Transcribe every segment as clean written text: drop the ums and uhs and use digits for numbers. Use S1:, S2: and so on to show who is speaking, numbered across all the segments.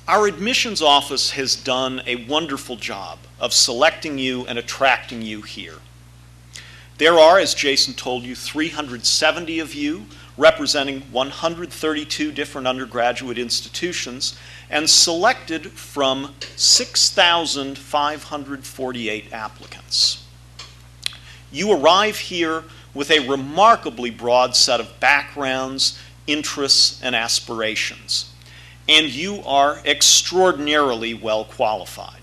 S1: Our admissions office has done a wonderful job of selecting you and attracting you here. There are, as Jason told you, 370 of you representing 132 different undergraduate institutions and selected from 6,548 applicants. You arrive here with a remarkably broad set of backgrounds, interests, and aspirations, and you are extraordinarily well qualified.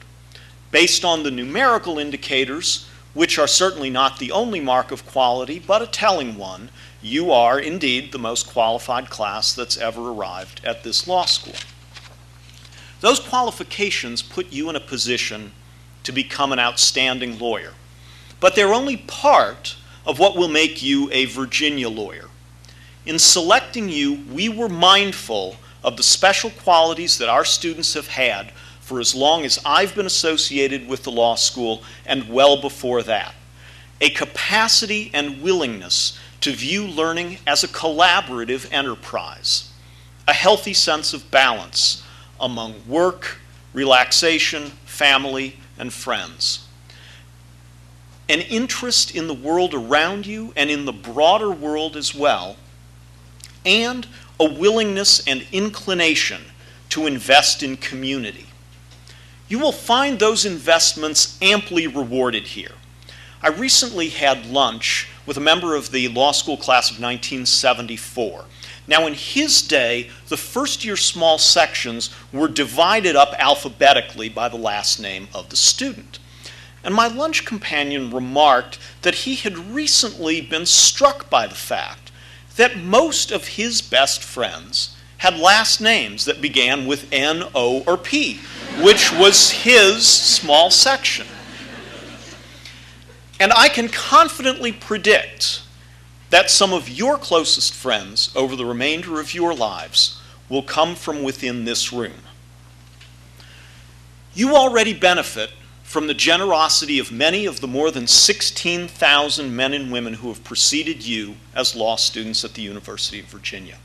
S1: Based on the numerical indicators, which are certainly not the only mark of quality, but a telling one, you are indeed the most qualified class that's ever arrived at this law school. Those qualifications put you in a position to become an outstanding lawyer, but they're only part of what will make you a Virginia lawyer. In selecting you, we were mindful of the special qualities that our students have had for as long as I've been associated with the law school and well before that. A capacity and willingness to view learning as a collaborative enterprise, a healthy sense of balance among work, relaxation, family, and friends. An interest in the world around you and in the broader world as well, and a willingness and inclination to invest in community. You will find those investments amply rewarded here. I recently had lunch with a member of the law school class of 1974. Now, in his day, the first-year small sections were divided up alphabetically by the last name of the student. And my lunch companion remarked that he had recently been struck by the fact that most of his best friends had last names that began with N, O, or P, which was his small section. And I can confidently predict that some of your closest friends over the remainder of your lives will come from within this room. You already benefit from the generosity of many of the more than 16,000 men and women who have preceded you as law students at the University of Virginia.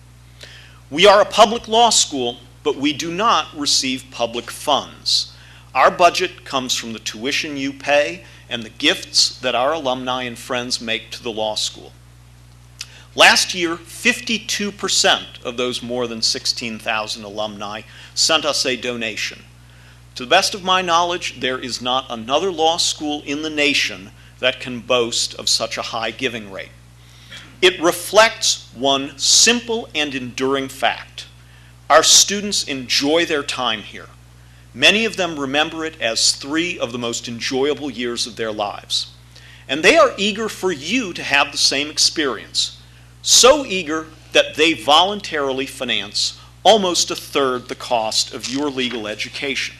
S1: We are a public law school, but we do not receive public funds. Our budget comes from the tuition you pay and the gifts that our alumni and friends make to the law school. Last year, 52% of those more than 16,000 alumni sent us a donation. To the best of my knowledge, there is not another law school in the nation that can boast of such a high giving rate. It reflects one simple and enduring fact. Our students enjoy their time here. Many of them remember it as 3 of the most enjoyable years of their lives. And they are eager for you to have the same experience. So eager that they voluntarily finance almost 1/3 the cost of your legal education.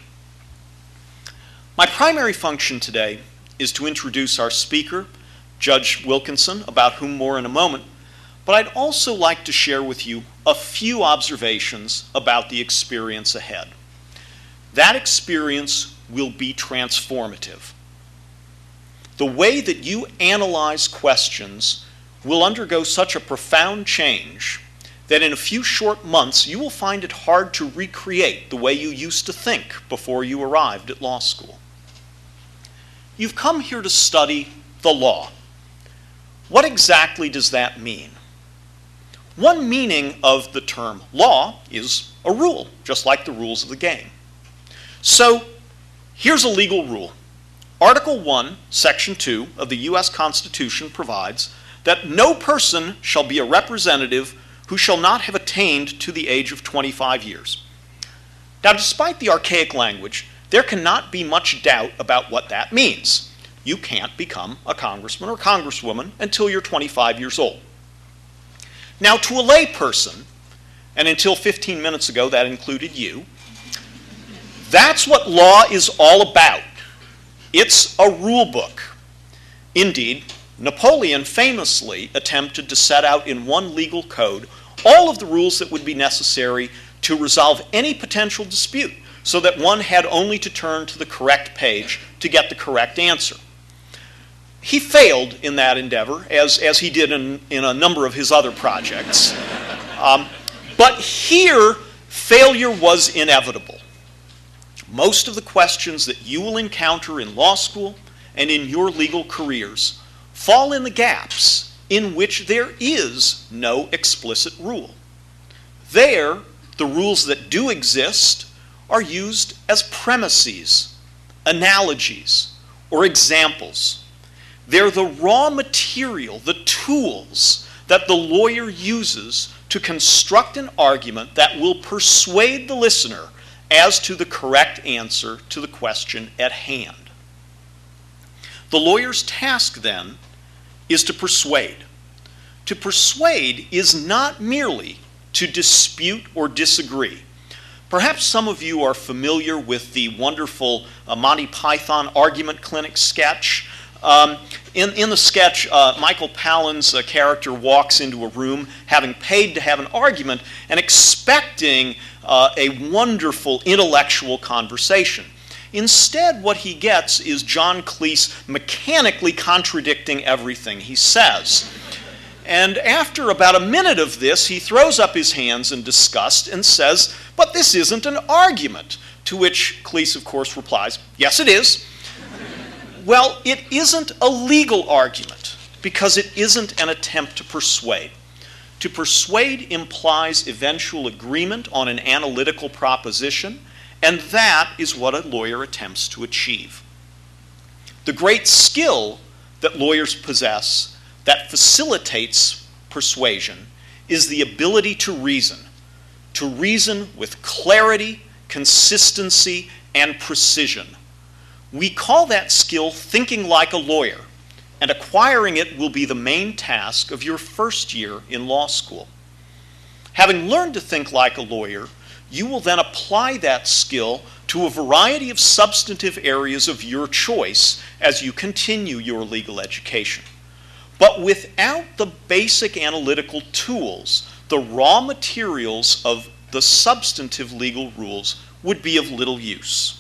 S1: My primary function today is to introduce our speaker, Judge Wilkinson, about whom more in a moment, but I'd also like to share with you a few observations about the experience ahead. That experience will be transformative. The way that you analyze questions will undergo such a profound change that in a few short months you will find it hard to recreate the way you used to think before you arrived at law school. You've come here to study the law. What exactly does that mean? One meaning of the term law is a rule, just like the rules of the game. So here's a legal rule. Article 1, Section 2 of the U.S. Constitution provides that no person shall be a representative who shall not have attained to the age of 25 years. Now, despite the archaic language, there cannot be much doubt about what that means. You can't become a congressman or congresswoman until you're 25 years old. Now, to a lay person, and until 15 minutes ago that included you, that's what law is all about. It's a rule book. Indeed, Napoleon famously attempted to set out in one legal code all of the rules that would be necessary to resolve any potential dispute, so that one had only to turn to the correct page to get the correct answer. He failed in that endeavor, as he did in a number of his other projects. But here, failure was inevitable. Most of the questions that you will encounter in law school and in your legal careers fall in the gaps in which there is no explicit rule. There, the rules that do exist are used as premises, analogies, or examples. They're the raw material, the tools that the lawyer uses to construct an argument that will persuade the listener as to the correct answer to the question at hand. The lawyer's task, then, is to persuade. To persuade is not merely to dispute or disagree. Perhaps some of you are familiar with the wonderful Monty Python Argument Clinic sketch. In the sketch, Michael Palin's character walks into a room having paid to have an argument and expecting a wonderful intellectual conversation. Instead, what he gets is John Cleese mechanically contradicting everything he says. And after about a minute of this, he throws up his hands in disgust and says, "But this isn't an argument." To which Cleese, of course, replies, "Yes, it is." Well, it isn't a legal argument because it isn't an attempt to persuade. To persuade implies eventual agreement on an analytical proposition, and that is what a lawyer attempts to achieve. The great skill that lawyers possess that facilitates persuasion is the ability to reason with clarity, consistency, and precision. We call that skill thinking like a lawyer, and acquiring it will be the main task of your first year in law school. Having learned to think like a lawyer, you will then apply that skill to a variety of substantive areas of your choice as you continue your legal education. But without the basic analytical tools, the raw materials of the substantive legal rules would be of little use.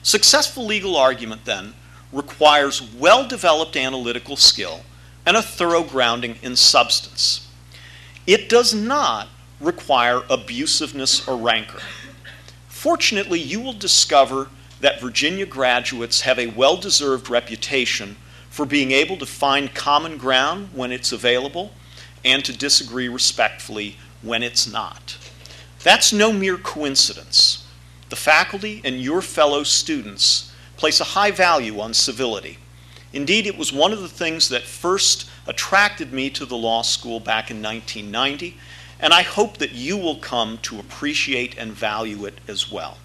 S1: Successful legal argument, then, requires well-developed analytical skill and a thorough grounding in substance. It does not require abusiveness or rancor. Fortunately, you will discover that Virginia graduates have a well-deserved reputation for being able to find common ground when it's available and to disagree respectfully when it's not. That's no mere coincidence. The faculty and your fellow students place a high value on civility. Indeed, it was one of the things that first attracted me to the law school back in 1990, and I hope that you will come to appreciate and value it as well.